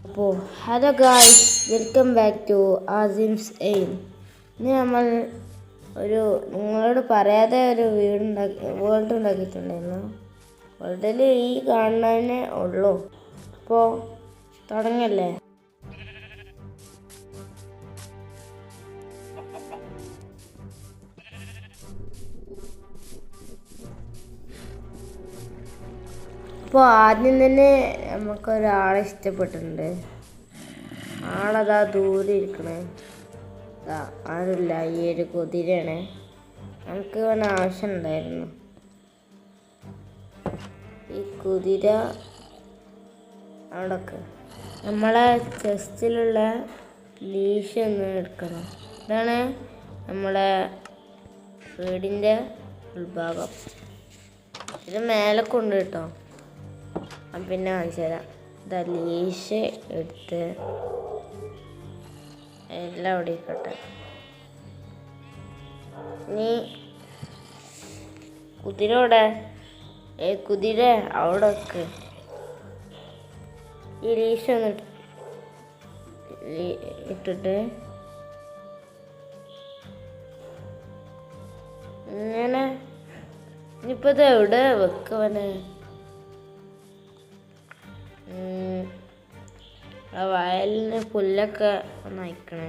അപ്പോൾ hello guys, welcome back to Asim's aim. ഇന്ന് നമ്മൾ നിങ്ങളോട് പറയാതെ ഒരു വേൾഡ് ഉണ്ടാക്കിയിട്ടുണ്ടായിരുന്നു. വേൾഡിൽ ഈ കാണുന്നതിനെ ഉള്ളൂ. അപ്പോൾ തുടങ്ങല്ലേ. അപ്പോൾ ആദ്യം തന്നെ നമുക്കൊരാളെ ഇഷ്ടപ്പെട്ടിട്ടുണ്ട്. ആളതാ ദൂരെ ഇരിക്കണേ. ആരുമില്ല, ഈ ഒരു കുതിരയാണ്. നമുക്ക് ഇവന് ആവശ്യമുണ്ടായിരുന്നു. ഈ കുതിര അവിടൊക്കെ നമ്മളെ ചെസ്റ്റിലുള്ള ലീഷ് ഒന്ന് എടുക്കണം. ഇതാണ് നമ്മളെ വീടിൻ്റെ ഉൾഭാഗം. ഇത് മേലെ കൊണ്ട് കേട്ടോ. പിന്നെ കാണിച്ചു തരാം. ഇതാ ലീഷ് എടുത്ത് എല്ലാം അവിടെ ഇരിക്കട്ടെ. ഇനി കുതിരയോടെ കുതിര അവിടെ വെക്ക്. ഈ ലീഷ് ഒന്ന് ഇട്ടിട്ട് ഇങ്ങനെ ഇനിയിപ്പോൾ ഇത് എവിടെ വെക്കവന്? ആ വയലിന് പുല്ലൊക്കെ ഒന്ന് അയക്കണേ.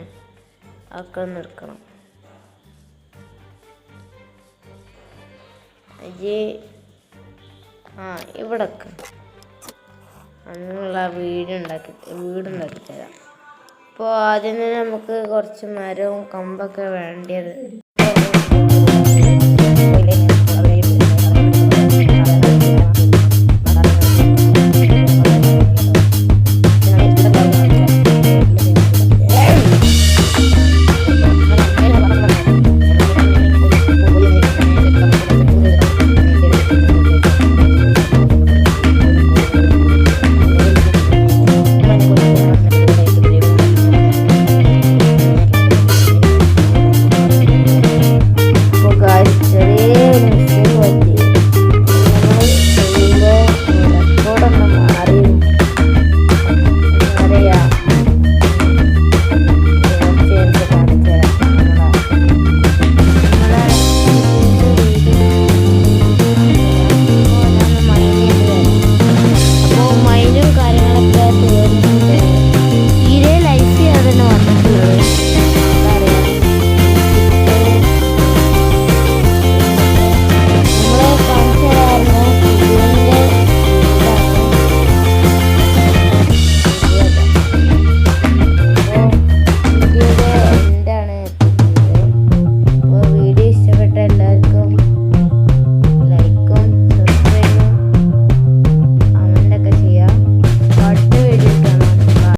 അതൊക്കെ ഒന്ന് എടുക്കണം. ഇവിടൊക്കെ അങ്ങനെയുള്ള വീടുണ്ടാക്കി തരാം. അപ്പോൾ ആദ്യം തന്നെ നമുക്ക് കുറച്ച് മരവും കമ്പൊക്കെ വേണ്ടത്.